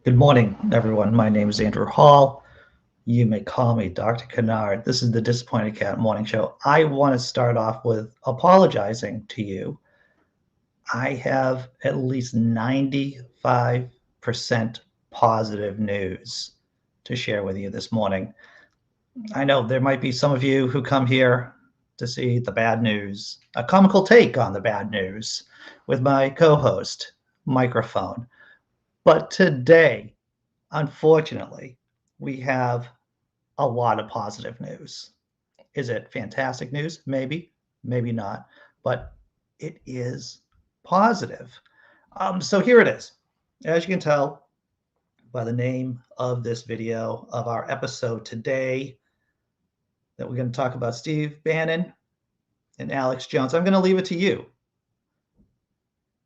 Good morning, everyone. My name is Andrew Hall. You may call me Dr. Kennard. This is the Disappointed Cat Morning Show. I want to start off with apologizing to you. I have at least 95% positive news to share with you this morning. I know there might be some of you who come here to see the bad news, a comical take on the bad news with my co-host, Microphone. But today, unfortunately, we have a lot of positive news. Is it fantastic news? Maybe, maybe not, but it is positive. So here it is. As you can tell by the name of this video of our episode today, that we're going to talk about Steve Bannon and Alex Jones. I'm going to leave it to you,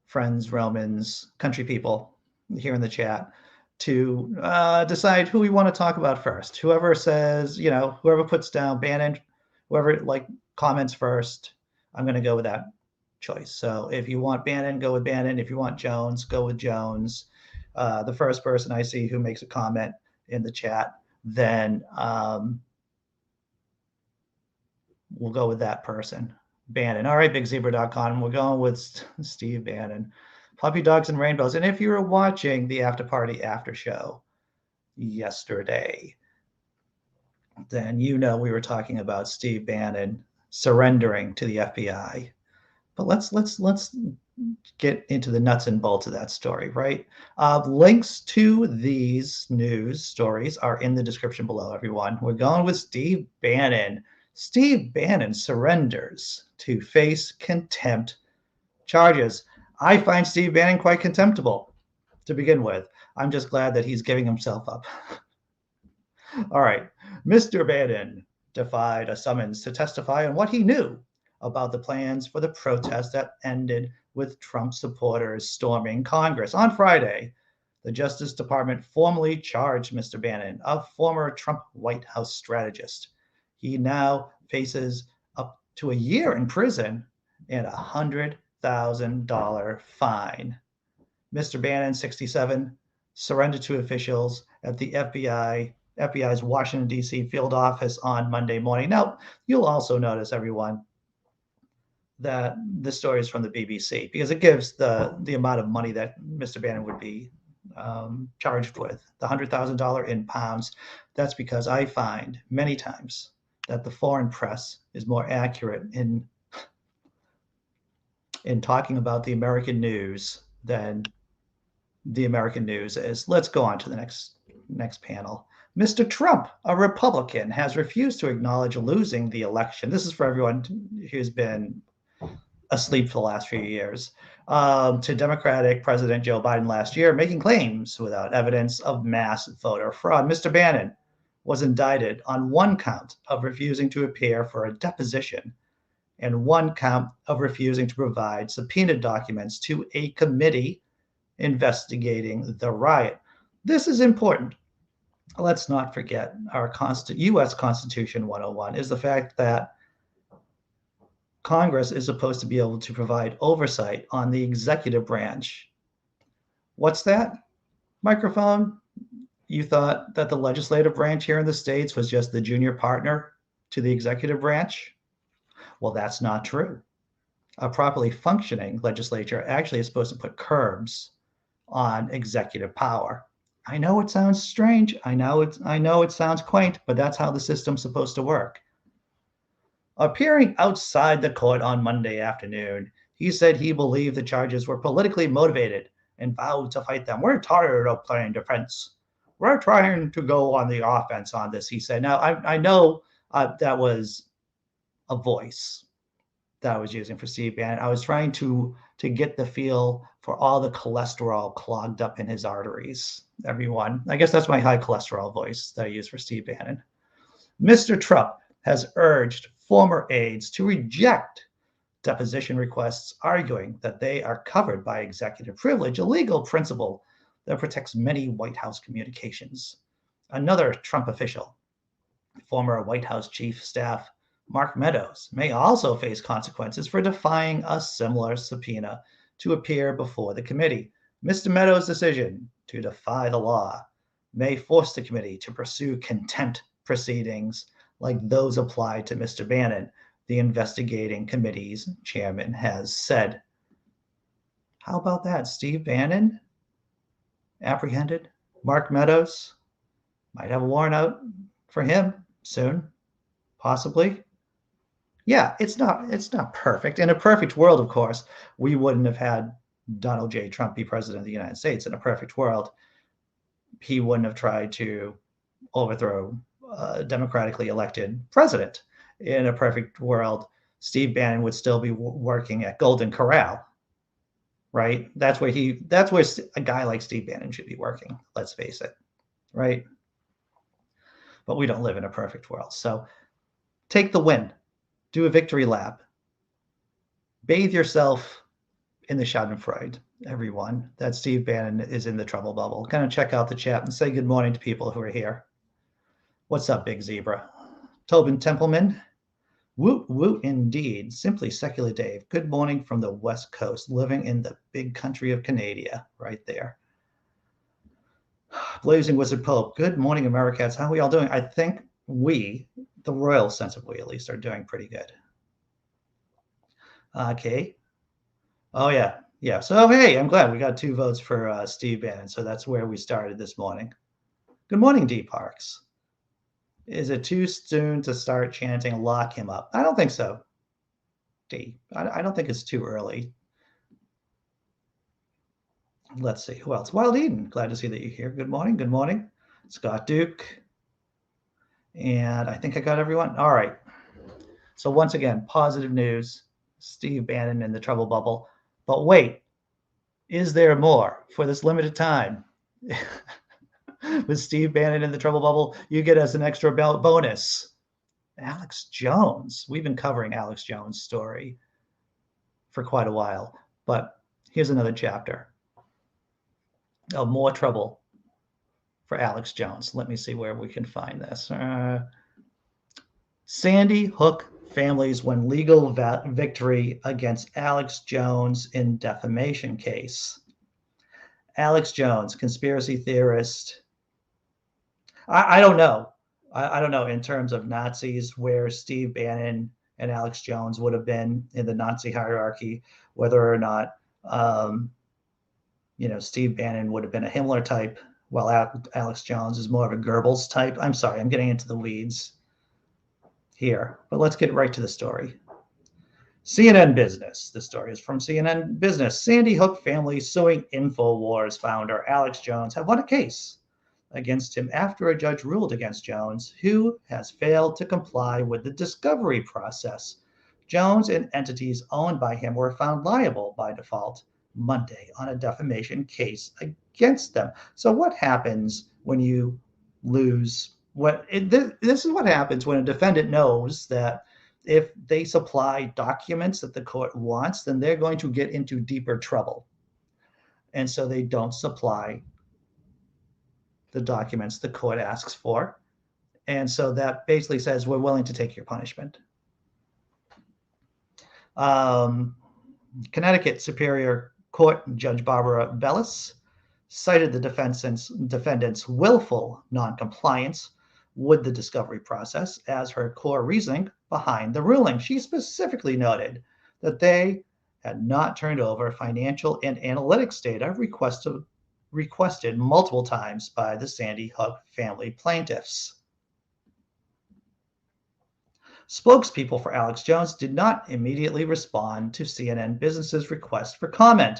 friends, Romans, country people here in the chat, to decide who we want to talk about first. Whoever says, whoever puts down Bannon, whoever comments first, I'm going to go with that choice. So if you want Bannon, go with Bannon. If you want Jones, go with Jones. The first person I see who makes a comment in the chat, then we'll go with that person. Bannon. All right, bigzebra.com. We're going with Steve Bannon. Puppy Dogs and Rainbows. And if you were watching the After Party After Show yesterday, then we were talking about Steve Bannon surrendering to the FBI. But let's get into the nuts and bolts of that story, right? Links to these news stories are in the description below, everyone. We're going with Steve Bannon. Steve Bannon surrenders to face contempt charges. I find Steve Bannon quite contemptible to begin with. I'm just glad that he's giving himself up. All right. Mr. Bannon defied a summons to testify on what he knew about the plans for the protest that ended with Trump supporters storming Congress. On Friday, the Justice Department formally charged Mr. Bannon, a former Trump White House strategist. He now faces up to a year in prison and $100,000 fine. Mr. Bannon, 67, surrendered to officials at the FBI's Washington, D.C. field office on Monday morning. Now, you'll also notice, everyone, that this story is from the BBC because it gives the amount of money that Mr. Bannon would be charged with, the $100,000 in pounds. That's because I find many times that the foreign press is more accurate in talking about the American news than the American news is. Let's go on to the next panel. Mr. Trump, a Republican, has refused to acknowledge losing the election. This is for everyone who's been asleep for the last few years. To Democratic President Joe Biden last year, making claims without evidence of mass voter fraud. Mr. Bannon was indicted on one count of refusing to appear for a deposition and one count of refusing to provide subpoenaed documents to a committee investigating the riot. This is important. Let's not forget our U.S. Constitution 101 is the fact that Congress is supposed to be able to provide oversight on the executive branch. What's that? Microphone? You thought that the legislative branch here in the States was just the junior partner to the executive branch? Well, that's not true. A properly functioning legislature actually is supposed to put curbs on executive power. I know it sounds strange. I know it sounds quaint, but that's how the system's supposed to work. Appearing outside the court on Monday afternoon, he said he believed the charges were politically motivated and vowed to fight them. We're tired of playing defense. We're trying to go on the offense on this, he said. Now, I know that was a voice that I was using for Steve Bannon. I was trying to get the feel for all the cholesterol clogged up in his arteries, everyone. I guess that's my high cholesterol voice that I use for Steve Bannon. Mr. Trump has urged former aides to reject deposition requests, arguing that they are covered by executive privilege, a legal principle that protects many White House communications. Another Trump official, former White House chief staff Mark Meadows, may also face consequences for defying a similar subpoena to appear before the committee. Mr. Meadows' decision to defy the law may force the committee to pursue contempt proceedings like those applied to Mr. Bannon, the investigating committee's chairman has said. How about that? Steve Bannon apprehended. Mark Meadows might have a warrant out for him soon, possibly. Yeah, it's not perfect. In a perfect world, of course, we wouldn't have had Donald J. Trump be president of the United States. In a perfect world, he wouldn't have tried to overthrow a democratically elected president. In a perfect world, Steve Bannon would still be working at Golden Corral, right? That's where a guy like Steve Bannon should be working. Let's face it, right? But we don't live in a perfect world. So take the win. Do a victory lap. Bathe yourself in the Schadenfreude, everyone. That Steve Bannon is in the trouble bubble. Kind of check out the chat and say good morning to people who are here. What's up, Big Zebra? Tobin Templeman. Woot woot indeed. Simply Secular Dave. Good morning from the West Coast, living in the big country of Canada, right there. Blazing Wizard Pope. Good morning, Americats. How are we all doing? I think we, the royal sense of we at least, are doing pretty good. Okay. Oh, yeah. Yeah. So, hey, I'm glad we got 2 votes for Steve Bannon. So that's where we started this morning. Good morning, Dee Parks. Is it too soon to start chanting lock him up? I don't think so, Dee. I don't think it's too early. Let's see. Who else? Wild Eden. Glad to see that you're here. Good morning. Good morning. Scott Duke. And I think I got everyone. All right. So once again, positive news. Steve Bannon in the trouble bubble. But wait, is there more for this limited time? With Steve Bannon in the trouble bubble, you get as an extra bonus. Alex Jones. We've been covering Alex Jones' story for quite a while. But here's another chapter of more trouble for Alex Jones. Let me see where we can find this. Sandy Hook families win legal victory against Alex Jones in defamation case. Alex Jones, conspiracy theorist. I don't know. I don't know in terms of Nazis where Steve Bannon and Alex Jones would have been in the Nazi hierarchy, whether or not, Steve Bannon would have been a Himmler type, while Alex Jones is more of a Goebbels type. I'm sorry, I'm getting into the weeds here, but let's get right to the story. CNN Business. The story is from CNN Business. Sandy Hook family suing InfoWars founder Alex Jones have won a case against him after a judge ruled against Jones, who has failed to comply with the discovery process. Jones and entities owned by him were found liable by default Monday on a defamation case against them. So what happens when you lose? This is what happens when a defendant knows that if they supply documents that the court wants, then they're going to get into deeper trouble. And so they don't supply the documents the court asks for. And so that basically says, we're willing to take your punishment. Connecticut Superior Court Judge Barbara Bellis cited the defendant's willful noncompliance with the discovery process as her core reasoning behind the ruling. She specifically noted that they had not turned over financial and analytics data requested multiple times by the Sandy Hook family plaintiffs. Spokespeople for Alex Jones did not immediately respond to CNN Business's request for comment.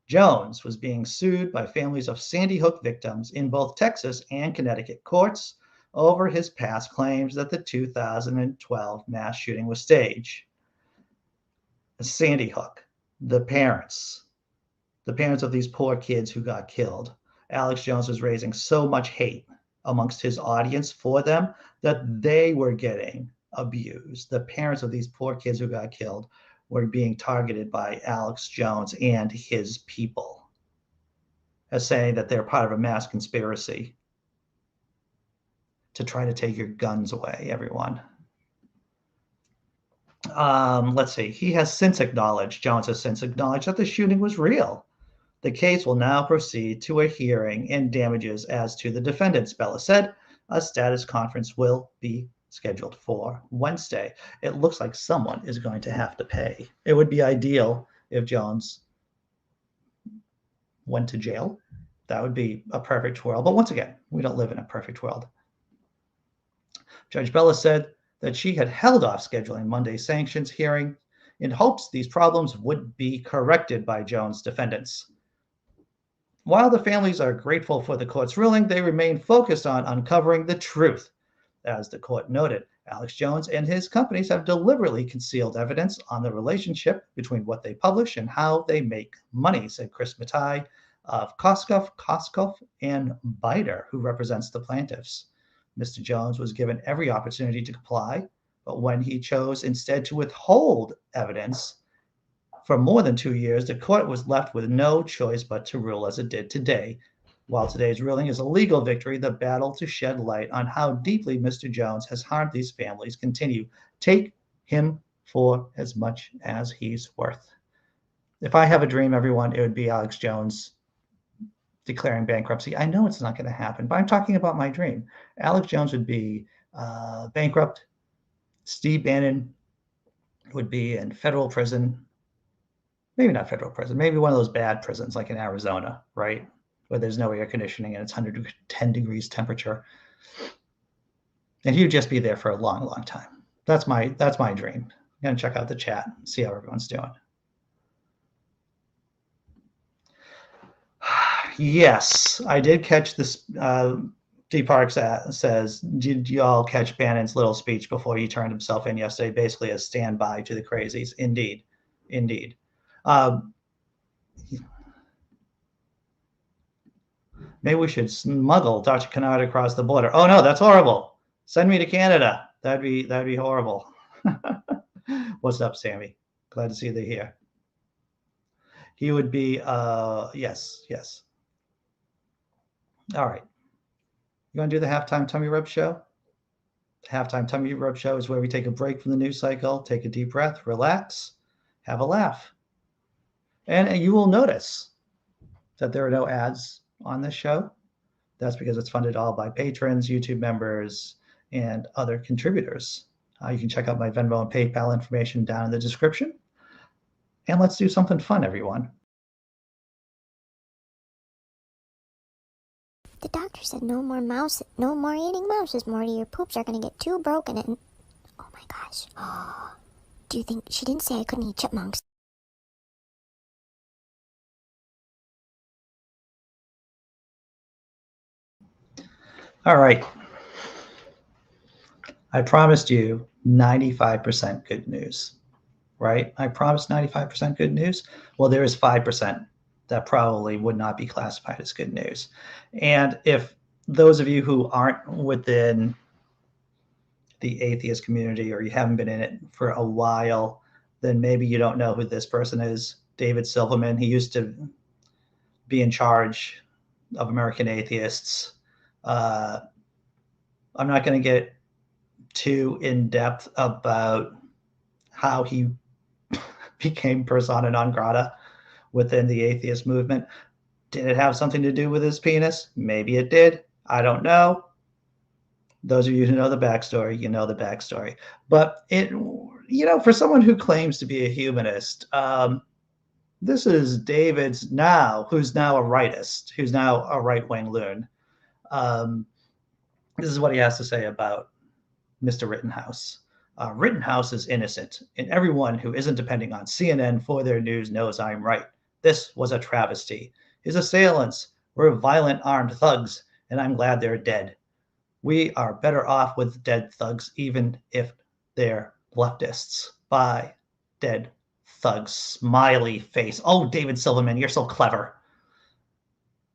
Jones was being sued by families of Sandy Hook victims in both Texas and Connecticut courts over his past claims that the 2012 mass shooting was staged. Sandy Hook, the parents of these poor kids who got killed. Alex Jones was raising so much hate amongst his audience for them that they were getting abused. The parents of these poor kids who got killed were being targeted by Alex Jones and his people as saying that they're part of a mass conspiracy to try to take your guns away, everyone. Let's see. Jones has since acknowledged that the shooting was real. The case will now proceed to a hearing in damages as to the defendants, Bella said. A status conference will be scheduled for Wednesday. It looks like someone is going to have to pay. It would be ideal if Jones went to jail. That would be a perfect world. But once again, we don't live in a perfect world. Judge Bella said that she had held off scheduling Monday's sanctions hearing in hopes these problems would be corrected by Jones' defendants. While the families are grateful for the court's ruling, they remain focused on uncovering the truth. As the court noted, Alex Jones and his companies have deliberately concealed evidence on the relationship between what they publish and how they make money, said Chris Matai of Koskoff and Biter, who represents the plaintiffs. Mr. Jones was given every opportunity to comply, but when he chose instead to withhold evidence for more than 2 years, the court was left with no choice but to rule as it did today. While today's ruling is a legal victory, the battle to shed light on how deeply Mr. Jones has harmed these families continue. Take him for as much as he's worth. If I have a dream, everyone, it would be Alex Jones declaring bankruptcy. I know it's not going to happen, but I'm talking about my dream. Alex Jones would be bankrupt. Steve Bannon would be in federal prison. Maybe not federal prison, maybe one of those bad prisons like in Arizona, right? Where there's no air conditioning and it's 110 degrees temperature. And he'd just be there for a long, long time. That's my dream. I'm going to check out the chat, see how everyone's doing. Yes, I did catch this. Dee Parks says, did y'all catch Bannon's little speech before he turned himself in yesterday, basically a standby to the crazies? Indeed. Maybe we should smuggle Dr. Kennard across the border. Oh no, that's horrible. Send me to Canada. That'd be horrible. What's up, Sammy? Glad to see you here. He would be yes. All right. You want to do the halftime tummy rub show? The halftime tummy rub show is where we take a break from the news cycle, take a deep breath, relax, have a laugh. And you will notice that there are no ads on this show. That's because it's funded all by patrons, YouTube members, and other contributors. You can check out my Venmo and PayPal information down in the description. And let's do something fun, everyone. The doctor said no more eating mouses, Morty. Your poops are going to get too broken and... Oh my gosh. Do you think... She didn't say I couldn't eat chipmunks. All right. I promised you 95% good news, right? I promised 95% good news. Well, there is 5% that probably would not be classified as good news. And if those of you who aren't within the atheist community or you haven't been in it for a while, then maybe you don't know who this person is. David Silverman. He used to be in charge of American Atheists. I'm not going to get too in depth about how he became persona non grata within the atheist movement. Did it have something to do with his penis? Maybe it did. I don't know. Those of you who know the backstory, you know the backstory. But it, for someone who claims to be a humanist, this is David's who's now a rightist, who's now a right-wing loon. This is what he has to say about Mr. Rittenhouse. Rittenhouse is innocent, and everyone who isn't depending on CNN for their news knows I'm right. This was a travesty. His assailants were violent armed thugs, and I'm glad they're dead. We are better off with dead thugs, even if they're leftists. Bye, dead thugs. Smiley face. Oh, David Silverman, you're so clever.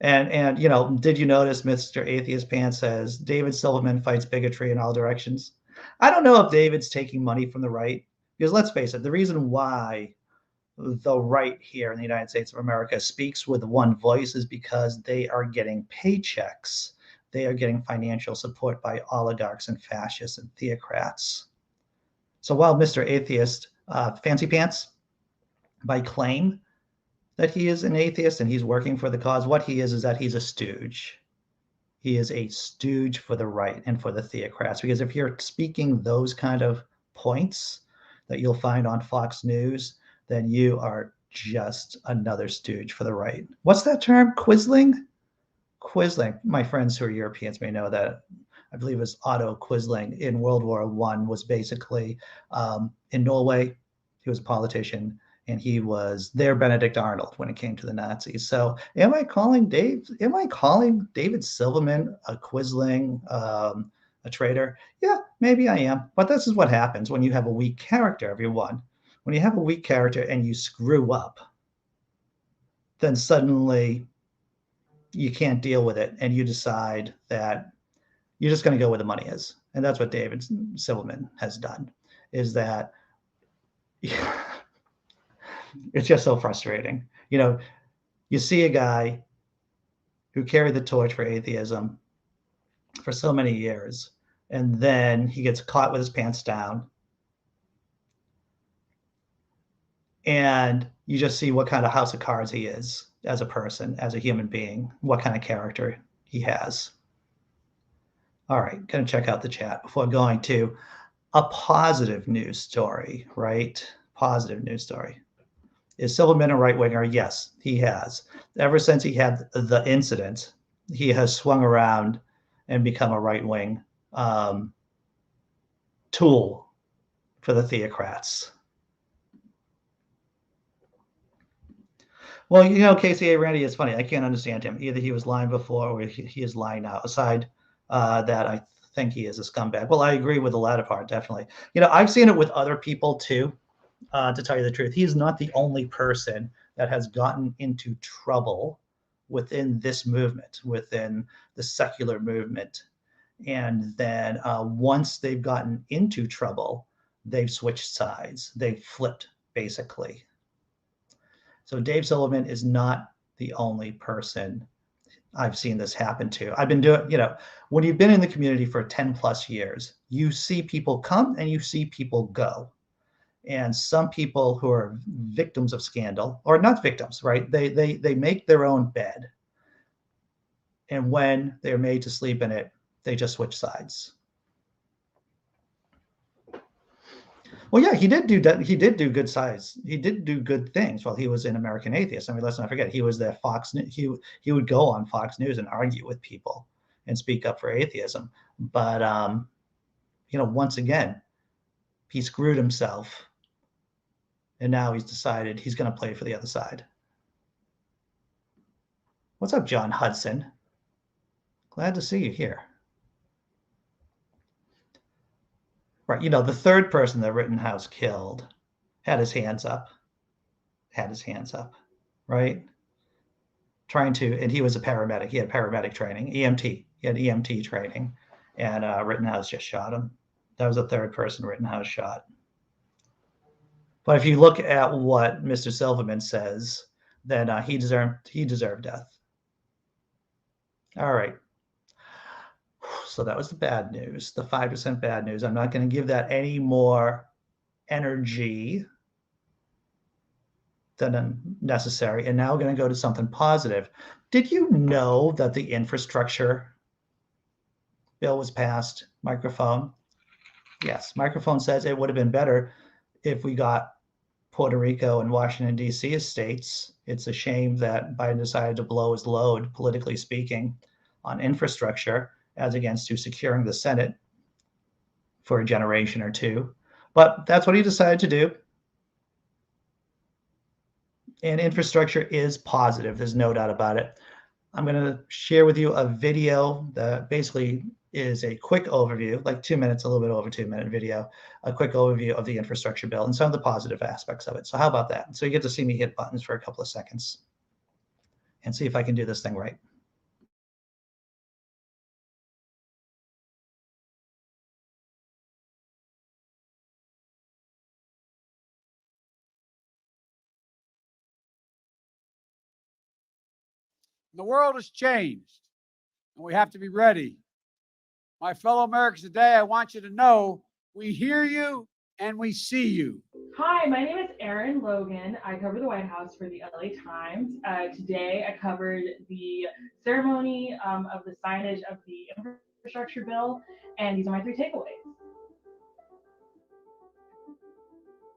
And did you notice Mr. Atheist Pants says David Silverman fights bigotry in all directions? I don't know if David's taking money from the right, because let's face it, the reason why the right here in the United States of America speaks with one voice is because they are getting paychecks. They are getting financial support by oligarchs and fascists and theocrats. So while Mr. Atheist Fancy Pants, by claim, that he is an atheist and he's working for the cause. What he is that he's a stooge. He is a stooge for the right and for the theocrats. Because if you're speaking those kind of points that you'll find on Fox News, then you are just another stooge for the right. What's that term? Quisling? Quisling. My friends who are Europeans may know that. I believe it was Otto Quisling in World War I was basically in Norway. He was a politician, and he was their Benedict Arnold when it came to the Nazis. So am I calling David Silverman a Quisling, a traitor? Yeah, maybe I am. But this is what happens when you have a weak character, everyone. When you have a weak character and you screw up, then suddenly you can't deal with it, and you decide that you're just going to go where the money is. And that's what David Silverman has done, is that it's just so frustrating. You know, you see a guy who carried the torch for atheism for so many years, and then he gets caught with his pants down. And you just see what kind of house of cards he is as a person, as a human being, what kind of character he has. All right, going to check out the chat before going to a positive news story, right? Positive news story. Is Silverman a right-winger? Yes, he has. Ever since he had the incident, he has swung around and become a right-wing tool for the theocrats. Well, you know, KCA Randy is funny. I can't understand him. Either he was lying before or he is lying now. Aside that, I think he is a scumbag. Well, I agree with the latter part, definitely. You know, I've seen it with other people too, to tell you the truth. He's not the only person that has gotten into trouble within this movement, within the secular movement. And then once they've gotten into trouble, they've switched sides. They've flipped, basically. So Dave Silverman is not the only person I've seen this happen to. I've been doing, you know, when you've been in the community for 10 plus years, you see people come and you see people go. And some people who are victims of scandal, or not victims, right? They make their own bed. And when they're made to sleep in it, they just switch sides. Well, yeah, he did do good sides. He did do good things while he was in American Atheist. I mean, let's not forget, he was there. Fox. He would go on Fox News and argue with people and speak up for atheism. But you know, once again, he screwed himself, and now he's decided he's going to play for the other side. What's up, John Hudson? Glad to see you here. Right, you know, the third person that Rittenhouse killed had his hands up, right? Trying to, and he was a paramedic. He had paramedic training, EMT. He had EMT training, and Rittenhouse just shot him. That was the third person Rittenhouse shot. But if you look at what Mr. Silverman says, then he deserved death. All right. So that was the bad news, the 5% bad news. I'm not going to give that any more energy than necessary. And now we're going to go to something positive. Did you know that the infrastructure bill was passed? Microphone. Yes, microphone says it would have been better if we got Puerto Rico and Washington, D.C. as states. It's a shame that Biden decided to blow his load, politically speaking, on infrastructure as against to securing the Senate for a generation or two. But that's what he decided to do. And infrastructure is positive. There's no doubt about it. I'm going to share with you a video that basically is a quick overview, like 2 minutes, a little bit over 2 minute video, a quick overview of the infrastructure bill and some of the positive aspects of it. So how about that? So you get to see me hit buttons for a couple of seconds and see if I can do this thing right. The world has changed, and we have to be ready. My fellow Americans today, I want you to know we hear you and we see you. Hi, my name is Erin Logan. I cover the White House for the LA Times. Today, I covered the ceremony of the signage of the infrastructure bill, and these are my 3 takeaways.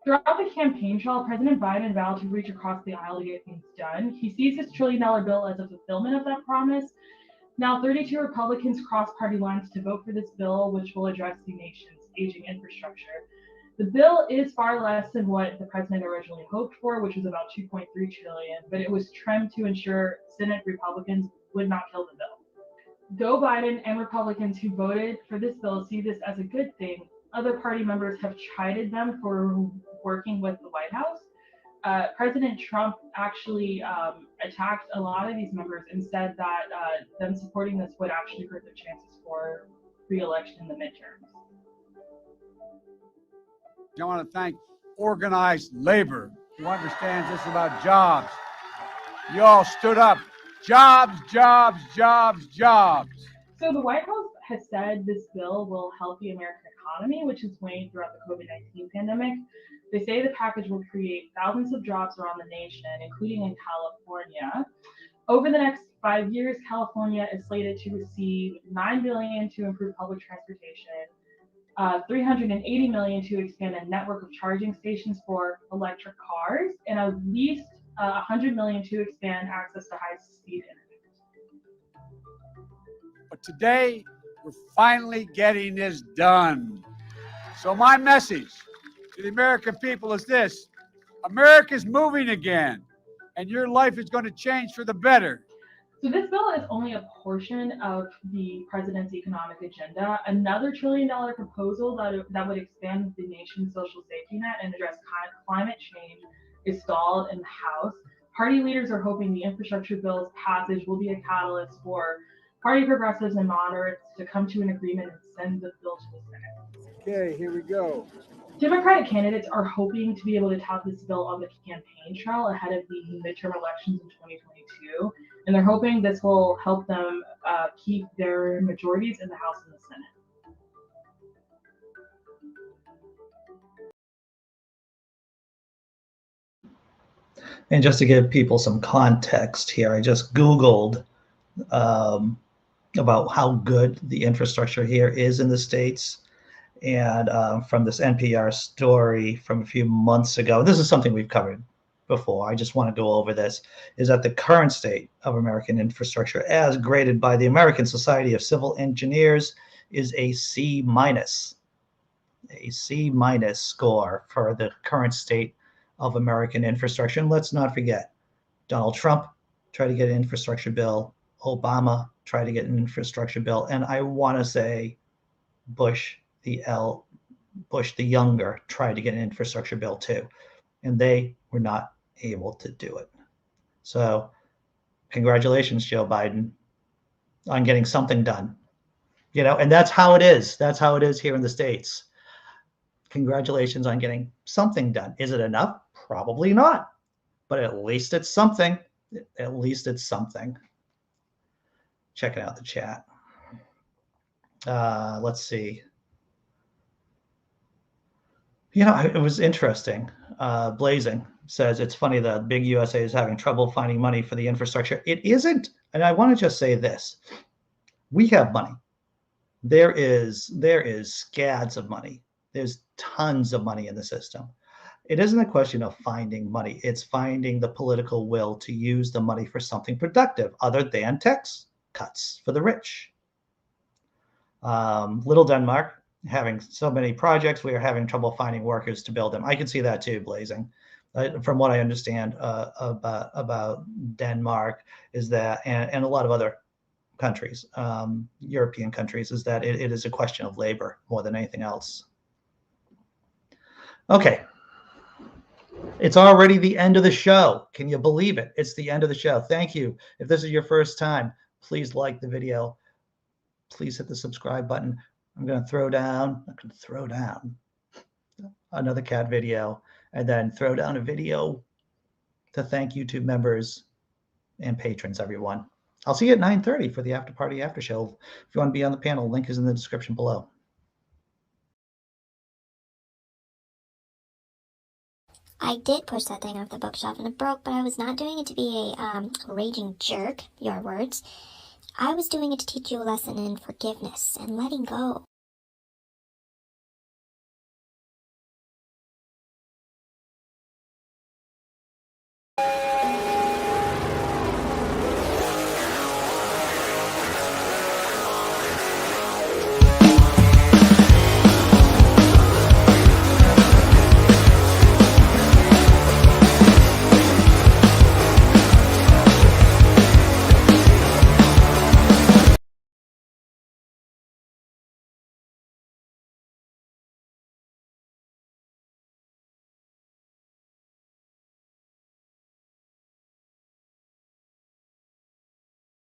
Throughout the campaign trail, President Biden vowed to reach across the aisle to get things done. He sees his $1 trillion bill as a fulfillment of that promise. Now, 32 Republicans crossed party lines to vote for this bill, which will address the nation's aging infrastructure. The bill is far less than what the president originally hoped for, which was about $2.3 trillion, but it was trimmed to ensure Senate Republicans would not kill the bill. Though Biden and Republicans who voted for this bill see this as a good thing, other party members have chided them for working with the White House. President Trump actually attacked a lot of these members and said that them supporting this would actually hurt their chances for re-election in the midterms. I want to thank organized labor who understands this about jobs. You all stood up. Jobs, jobs, jobs, jobs. So the White House has said this bill will help the American economy, which is waned throughout the COVID-19 pandemic. They say the package will create thousands of jobs around the nation, including in California. Over the next 5 years, California is slated to receive $9 billion to improve public transportation, $380 million to expand a network of charging stations for electric cars, and at least $100 million to expand access to high-speed internet. But today, we're finally getting this done. So my message to the American people is this: America's moving again, and your life is going to change for the better. So this bill is only a portion of the president's economic agenda. Another $1 trillion proposal that would expand the nation's social safety net and address climate change is stalled in the House. Party leaders are hoping the infrastructure bill's passage will be a catalyst for party progressives and moderates to come to an agreement and send the bill to the Senate. Okay, here we go. Democratic candidates are hoping to be able to tout this bill on the campaign trail ahead of the midterm elections in 2022. And they're hoping this will help them keep their majorities in the House and the Senate. And just to give people some context here, I just Googled about how good the infrastructure here is in the States. And from this NPR story from a few months ago, this is something we've covered before, I just want to go over this, is that the current state of American infrastructure, as graded by the American Society of Civil Engineers, is a C-, a C- score for the current state of American infrastructure. And let's not forget, Donald Trump tried to get an infrastructure bill, Obama tried to get an infrastructure bill, and I want to say Bush the younger tried to get an infrastructure bill too, and they were not able to do it. So congratulations, Joe Biden, on getting something done. And that's how it is. That's how it is here in the States. Congratulations on getting something done. Is it enough? Probably not, but at least it's something. At least it's something. Checking out the chat. Let's see. It was interesting. Blazing says it's funny that big USA is having trouble finding money for the infrastructure. It isn't. And I want to just say this. We have money. There is scads of money. There's tons of money in the system. It isn't a question of finding money. It's finding the political will to use the money for something productive other than tax cuts for the rich. Little Denmark, having so many projects, we are having trouble finding workers to build them. I can see that too, Blazing. From what I understand about Denmark is that, and a lot of other countries, European countries, is that it is a question of labor more than anything else. Okay. It's already the end of the show. Can you believe it? It's the end of the show. Thank you. If this is your first time, please like the video. Please hit the subscribe button. I'm going to throw down another cat video, and then throw down a video to thank YouTube members and patrons, everyone. I'll see you at 9:30 for the after party after show. If you want to be on the panel, link is in the description below. I did push that thing off the bookshelf and it broke, but I was not doing it to be a raging jerk, your words. I was doing it to teach you a lesson in forgiveness and letting go.